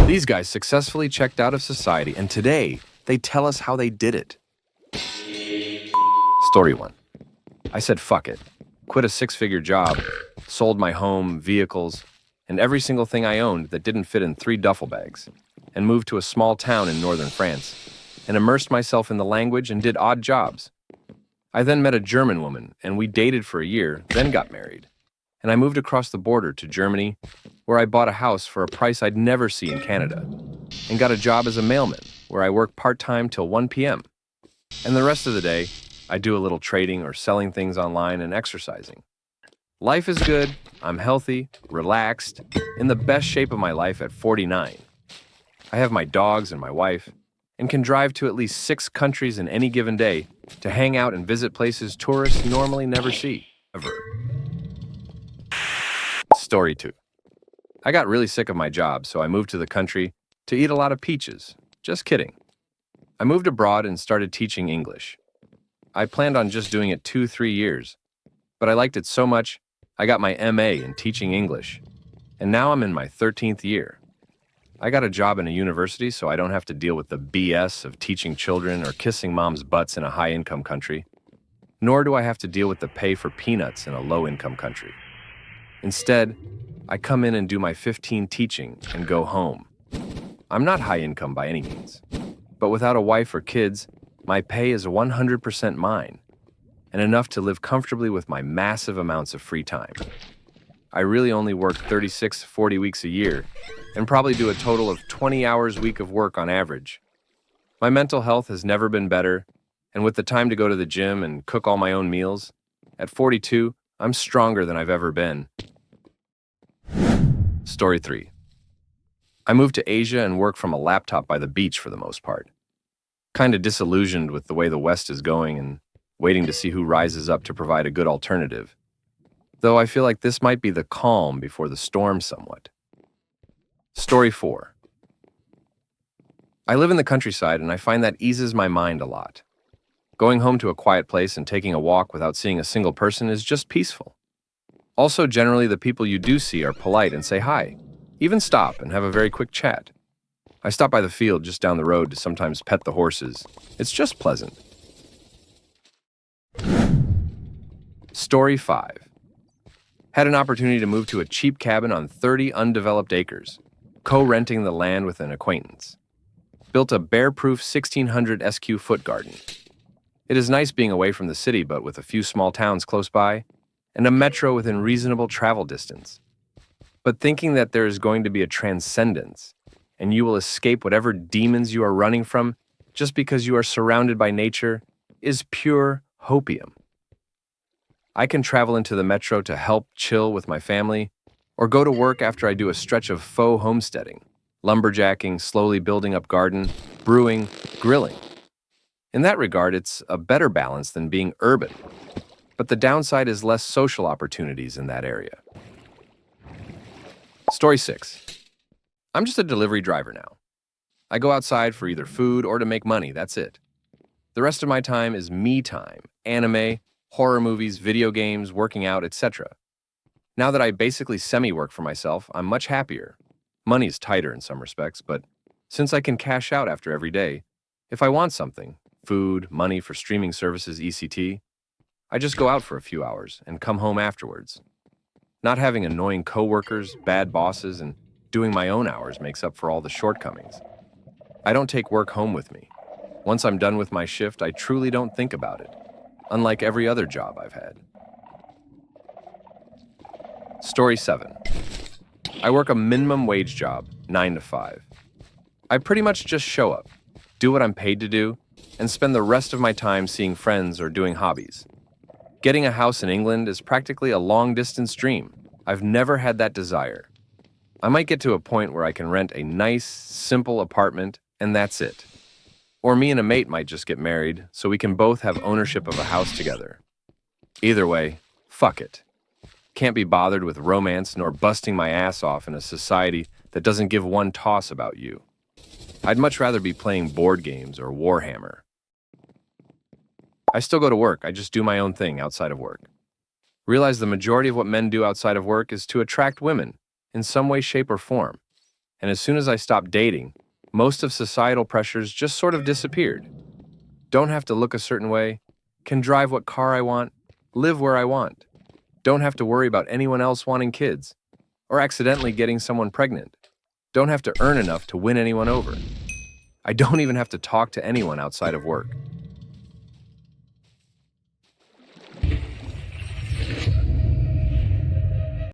These guys successfully checked out of society, and today, they tell us how they did it. Story 1. I said fuck it. Quit a six-figure job, sold my home, vehicles, and every single thing I owned that didn't fit in 3 duffel bags, and moved to a small town in northern France, and immersed myself in the language and did odd jobs. I then met a German woman, and we dated for a year, then got married. And I moved across the border to Germany, where I bought a house for a price I'd never see in Canada, and got a job as a mailman, where I work part-time till 1 p.m. And the rest of the day, I do a little trading or selling things online and exercising. Life is good, I'm healthy, relaxed, in the best shape of my life at 49. I have my dogs and my wife, and can drive to at least 6 countries in any given day to hang out and visit places tourists normally never see, ever. Story 2. I got really sick of my job, so I moved to the country to eat a lot of peaches. Just kidding. I moved abroad and started teaching English. I planned on just doing it 2-3 years, but I liked it so much, I got my MA in teaching English, and now I'm in my 13th year. I got a job in a university, so I don't have to deal with the BS of teaching children or kissing mom's butts in a high-income country, nor do I have to deal with the pay for peanuts in a low-income country. Instead, I come in and do my 15 teaching and go home. I'm not high income by any means, but without a wife or kids, my pay is 100% mine, and enough to live comfortably with my massive amounts of free time. I really only work 36-40 weeks a year, and probably do a total of 20 hours a week of work on average. My mental health has never been better, and with the time to go to the gym and cook all my own meals, at 42, I'm stronger than I've ever been. Story 3. I moved to Asia and work from a laptop by the beach for the most part. Kinda disillusioned with the way the West is going and waiting to see who rises up to provide a good alternative. Though I feel like this might be the calm before the storm somewhat. Story 4. I live in the countryside and I find that eases my mind a lot. Going home to a quiet place and taking a walk without seeing a single person is just peaceful. Also, generally, the people you do see are polite and say hi, even stop and have a very quick chat. I stop by the field just down the road to sometimes pet the horses. It's just pleasant. Story 5. Had an opportunity to move to a cheap cabin on 30 undeveloped acres, co-renting the land with an acquaintance. Built a bear-proof 1600 SQ foot garden. It is nice being away from the city, but with a few small towns close by, and a metro within reasonable travel distance. But thinking that there is going to be a transcendence, and you will escape whatever demons you are running from just because you are surrounded by nature, is pure hopium. I can travel into the metro to help chill with my family, or go to work after I do a stretch of faux homesteading, lumberjacking, slowly building up garden, brewing, grilling. In that regard, it's a better balance than being urban. But the downside is less social opportunities in that area. Story 6. I'm just a delivery driver now. I go outside for either food or to make money, that's it. The rest of my time is me time, anime, horror movies, video games, working out, etc. Now that I basically semi-work for myself, I'm much happier. Money is tighter in some respects, but since I can cash out after every day, if I want something, food, money for streaming services, etc., I just go out for a few hours and come home afterwards. Not having annoying coworkers, bad bosses, and doing my own hours makes up for all the shortcomings. I don't take work home with me. Once I'm done with my shift, I truly don't think about it, unlike every other job I've had. Story 7. I work a minimum wage job, 9 to 5. I pretty much just show up, do what I'm paid to do, and spend the rest of my time seeing friends or doing hobbies. Getting a house in England is practically a long-distance dream. I've never had that desire. I might get to a point where I can rent a nice, simple apartment, and that's it. Or me and a mate might just get married, so we can both have ownership of a house together. Either way, fuck it. Can't be bothered with romance nor busting my ass off in a society that doesn't give one toss about you. I'd much rather be playing board games or Warhammer. I still go to work, I just do my own thing outside of work. Realize the majority of what men do outside of work is to attract women, in some way, shape, or form. And as soon as I stopped dating, most of societal pressures just sort of disappeared. Don't have to look a certain way, can drive what car I want, live where I want. Don't have to worry about anyone else wanting kids, or accidentally getting someone pregnant. Don't have to earn enough to win anyone over. I don't even have to talk to anyone outside of work.